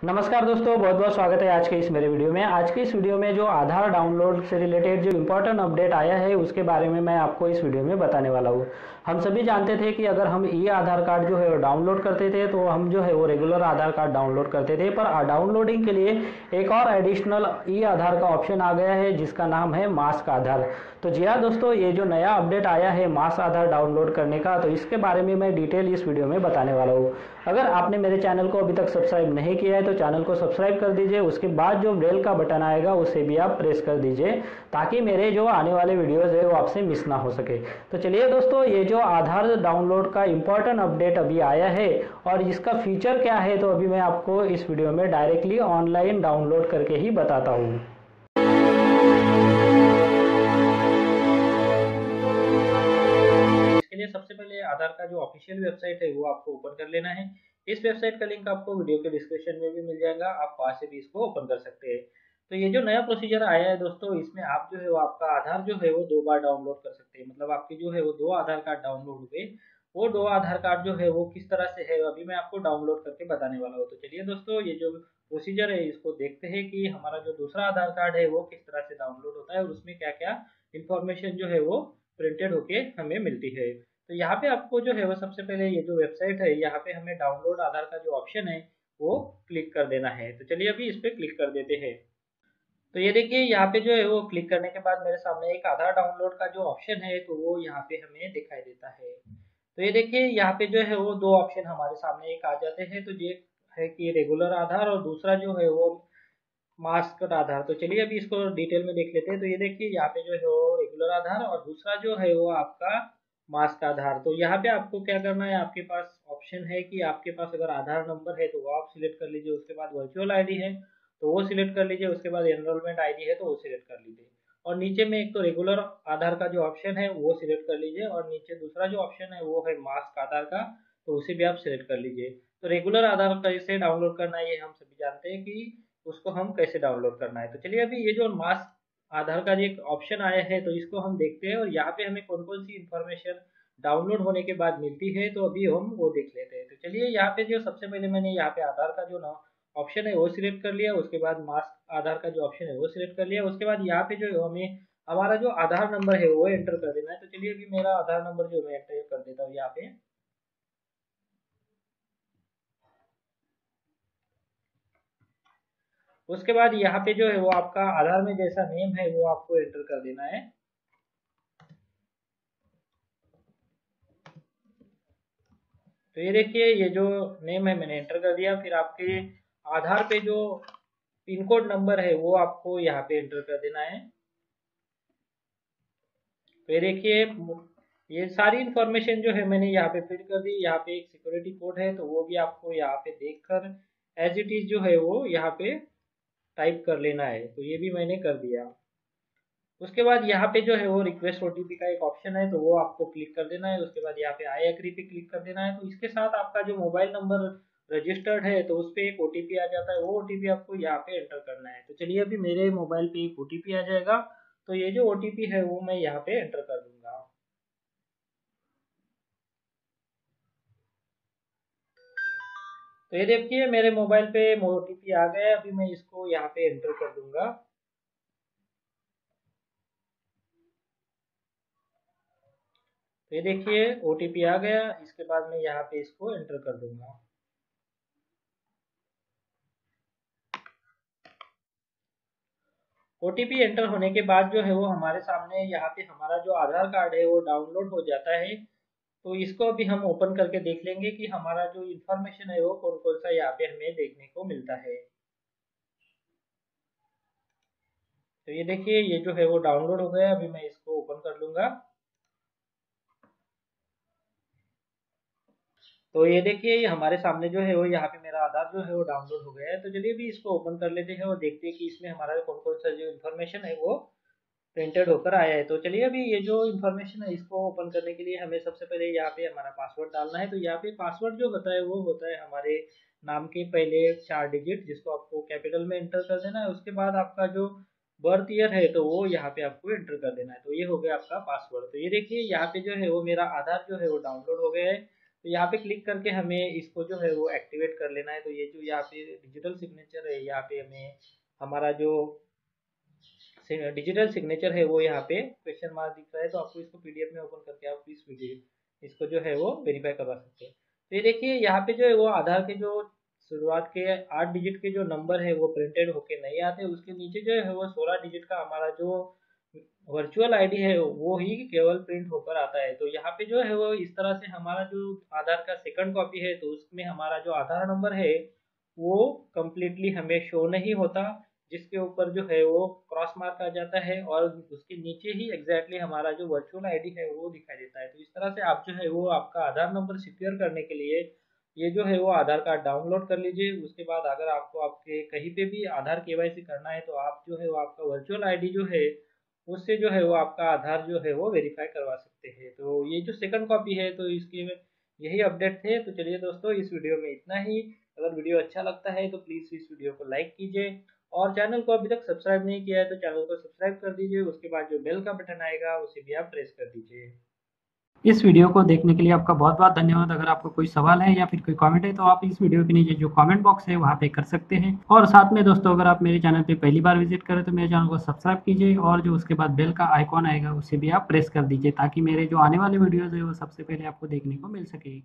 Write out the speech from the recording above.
नमस्कार दोस्तों, बहुत बहुत स्वागत है आज के इस मेरे वीडियो में। आज के इस वीडियो में जो आधार डाउनलोड से रिलेटेड जो इम्पोर्टेंट अपडेट आया है उसके बारे में मैं आपको इस वीडियो में बताने वाला हूँ। हम सभी जानते थे कि अगर हम ई आधार कार्ड जो है वो डाउनलोड करते थे तो हम जो है वो रेगुलर आधार कार्ड डाउनलोड करते थे, पर डाउनलोडिंग के लिए एक और एडिशनल ई आधार का ऑप्शन आ गया है जिसका नाम है मास्क आधार। तो जी हाँ दोस्तों, ये जो नया अपडेट आया है मास्क आधार डाउनलोड करने का, तो इसके बारे में मैं डिटेल इस वीडियो में बताने वाला हूँ। अगर आपने मेरे चैनल को अभी तक सब्सक्राइब नहीं किया है तो चैनल को सब्सक्राइब कर दीजिए। उसके बाद जो बेल का बटन आएगा उसे भी आप प्रेस कर दीजिए ताकि मेरे जो आने वाले वीडियोस है वो आपसे मिस ना हो सके। तो चलिए दोस्तों, ये जो आधार डाउनलोड का इम्पोर्टेंट अपडेट अभी आया है और इसका फीचर क्या है तो अभी मैं आपको इस वीडियो में डायरेक्टली ऑनलाइन डाउनलोड करके ही बताता हूँ। इसके लिए सबसे पहले आधार का जो ऑफिशियल वेबसाइट है वो आपको ओपन कर लेना है। इस वेबसाइट का लिंक आपको वीडियो के डिस्क्रिप्शन में भी मिल जाएगा, आप वहां से भी इसको ओपन कर सकते हैं। तो ये जो नया प्रोसीजर आया है दोस्तों, इसमें आप जो है वो आपका आधार जो है वो 2 बार डाउनलोड कर सकते हैं। मतलब आपके जो है वो 2 आधार कार्ड डाउनलोड हुए, वो 2 आधार कार्ड जो है वो किस तरह से है अभी मैं आपको डाउनलोड करके बताने वाला हूँ। तो चलिए दोस्तों, ये जो प्रोसीजर है इसको देखते हैं कि हमारा जो दूसरा आधार कार्ड है वो किस तरह से डाउनलोड होता है और उसमें क्या क्या इंफॉर्मेशन जो है वो प्रिंटेड होके हमें मिलती है। तो यहाँ पे आपको जो है वो सबसे पहले ये जो वेबसाइट है यहाँ पे हमें डाउनलोड आधार का जो ऑप्शन है वो क्लिक कर देना है। तो चलिए अभी इस पे क्लिक कर देते हैं। तो ये देखिए, यहाँ पे जो है वो क्लिक करने के बाद मेरे सामने एक आधार डाउनलोड का जो ऑप्शन है तो वो यहाँ पे हमें दिखाई देता है। तो ये देखिए, यहाँ पे जो है वो 2 ऑप्शन हमारे सामने एक आ जाते हैं। तो ये है कि रेगुलर आधार और दूसरा जो है वो मास्क आधार। तो चलिए अभी इसको डिटेल में देख लेते हैं। तो ये देखिए, यहाँ पे जो है वो रेगुलर आधार और दूसरा जो है वो आपका मास्क आधार। तो यहाँ पे आपको क्या करना है, आपके पास ऑप्शन है कि आपके पास अगर आधार नंबर है तो वो आप सिलेक्ट कर लीजिए। उसके बाद वर्चुअल आईडी है तो वो सिलेक्ट कर लीजिए। उसके बाद एनरोलमेंट आईडी है तो वो सिलेक्ट कर लीजिए। और नीचे में एक तो रेगुलर आधार का जो ऑप्शन है वो सिलेक्ट कर लीजिए और नीचे दूसरा जो ऑप्शन है वो है मास्क आधार का, तो उसे भी आप सिलेक्ट कर लीजिए। तो रेगुलर आधार कैसे डाउनलोड करना है ये हम सभी जानते हैं कि उसको हम कैसे डाउनलोड करना है। तो चलिए अभी ये जो मास्क आधार का एक ऑप्शन आया है तो इसको हम देखते हैं और यहाँ पे हमें कौन कौन सी इंफॉर्मेशन डाउनलोड होने के बाद मिलती है तो अभी हम वो देख लेते हैं। तो चलिए यहाँ पे जो सबसे पहले मैंने यहाँ पे आधार का जो ऑप्शन है वो सिलेक्ट कर लिया। उसके बाद मास्क आधार का जो ऑप्शन है वो सिलेक्ट कर लिया। उसके बाद यहाँ पे जो हमें हमारा जो आधार नंबर है वो एंटर कर देना है। तो चलिए अभी मेरा आधार नंबर जो मैं एंटर कर देता हूँ यहाँ पे। उसके बाद यहाँ पे जो है वो आपका आधार में जैसा नेम है वो आपको एंटर कर देना है। तो ये देखिए, ये जो नेम है मैंने एंटर कर दिया। फिर आपके आधार पे जो पिन कोड नंबर है वो आपको यहाँ पे एंटर कर देना है। तो ये देखिए, ये सारी इंफॉर्मेशन जो है मैंने यहाँ पे फिल कर दी। यहाँ पे एक सिक्योरिटी कोड है तो वो भी आपको यहाँ पे देखकर एज इट इज जो है वो यहाँ पे टाइप कर लेना है। तो ये भी मैंने कर दिया। उसके बाद यहाँ पे जो है वो रिक्वेस्ट ओटीपी का एक ऑप्शन है तो वो आपको क्लिक कर देना है। उसके बाद यहाँ पे आई एग्री पे क्लिक कर देना है। तो इसके साथ आपका जो मोबाइल नंबर रजिस्टर्ड है तो उस पे एक ओटीपी आ जाता है, वो ओटीपी आपको यहाँ पे एंटर करना है। तो चलिए अभी मेरे मोबाइल पे एक ओटीपी आ जाएगा, तो ये जो ओटीपी है वो मैं यहाँ पे एंटर कर दूंगा। तो ये देखिए, मेरे मोबाइल पे ओटीपी आ गया है। अभी मैं इसको यहाँ पे एंटर कर दूंगा। तो ये देखिए, ओटीपी आ गया। इसके बाद मैं यहाँ पे इसको एंटर कर दूंगा। ओटीपी एंटर होने के बाद जो है वो हमारे सामने यहाँ पे हमारा जो आधार कार्ड है वो डाउनलोड हो जाता है। तो इसको अभी हम ओपन करके देख लेंगे कि हमारा जो इन्फॉर्मेशन है वो कौन कौन सा यहाँ पे हमें देखने को मिलता है। तो ये देखिए, ये जो है वो डाउनलोड हो गया। अभी मैं इसको ओपन कर लूंगा। तो ये देखिए, ये हमारे सामने जो है वो यहाँ पे मेरा आधार जो है वो डाउनलोड हो गया है। तो चलिए भी इसको ओपन कर लेते हैं और देखते हैं कि इसमें हमारा कौन कौन सा जो इन्फॉर्मेशन है वो प्रिंटेड होकर आया है। तो चलिए अभी ये जो इन्फॉर्मेशन है इसको ओपन करने के लिए हमें सबसे पहले यहाँ पे हमारा पासवर्ड डालना है। तो यहाँ पे पासवर्ड जो होता है वो होता है हमारे नाम के पहले 4 डिजिट, जिसको आपको कैपिटल में एंटर कर देना है। उसके बाद आपका जो बर्थ ईयर है तो वो यहाँ पे आपको एंटर कर देना है। तो ये हो गया आपका पासवर्ड। तो ये देखिए, यहाँ पे जो है वो मेरा आधार जो है वो डाउनलोड हो गया है। तो यहाँ पे क्लिक करके हमें इसको जो है वो एक्टिवेट कर लेना है। तो ये जो यहाँ पे डिजिटल सिग्नेचर है, यहाँ पे हमें हमारा जो डिजिटल सिग्नेचर है वो यहाँ पे क्वेश्चन मार्क दिख रहा है, तो आपको इसको पीडीएफ में ओपन करके आप इस वीडियो इसको जो है वो वेरीफाई करवा सकते हैं। तो ये देखिए यहाँ पे जो है वो आधार के जो शुरुआत के 8 डिजिट के जो नंबर है वो प्रिंटेड होके नहीं आते, उसके नीचे जो है वो 16 डिजिट का हमारा जो वर्चुअल आईडी है वो ही केवल प्रिंट होकर आता है। तो यहाँ पे जो है वो इस तरह से हमारा जो आधार का सेकंड कॉपी है तो उसमें हमारा जो आधार नंबर है वो कम्प्लीटली हमें शो नहीं होता, जिसके ऊपर जो है वो क्रॉस मार्क आ जाता है और उसके नीचे ही एग्जैक्टली हमारा जो वर्चुअल आईडी है वो दिखाई देता है। तो इस तरह से आप जो है वो आपका आधार नंबर सिक्योर करने के लिए ये जो है वो आधार कार्ड डाउनलोड कर लीजिए। उसके बाद अगर आपको आपके कहीं पे भी आधार केवाईसी करना है तो आप जो है वो आपका वर्चुअल आईडी जो है उससे जो है वो आपका आधार जो है वो वेरीफाई करवा सकते हैं। तो ये जो सेकंड कॉपी है तो इसके यही अपडेट थे। तो चलिए दोस्तों, इस वीडियो में इतना ही। अगर वीडियो अच्छा लगता है तो प्लीज़ इस वीडियो को लाइक कीजिए और चैनल को अभी तक सब्सक्राइब नहीं किया है तो चैनल को सब्सक्राइब कर दीजिए। उसके बाद जो बेल का बटन आएगा उसे भी आप प्रेस कर दीजिए। इस वीडियो को देखने के लिए आपका बहुत बहुत धन्यवाद। अगर आपको कोई सवाल है या फिर कोई कमेंट है तो आप इस वीडियो के नीचे जो कमेंट बॉक्स है वहाँ पे कर सकते हैं। और साथ में दोस्तों, अगर आप मेरे चैनल पे पहली बार विजिट करें तो मेरे चैनल को सब्सक्राइब कीजिए और जो उसके बाद बेल का आइकॉन आएगा उसे भी आप प्रेस कर दीजिए, ताकि मेरे जो आने वाले वीडियोज़ है वो सबसे पहले आपको देखने को मिल सके।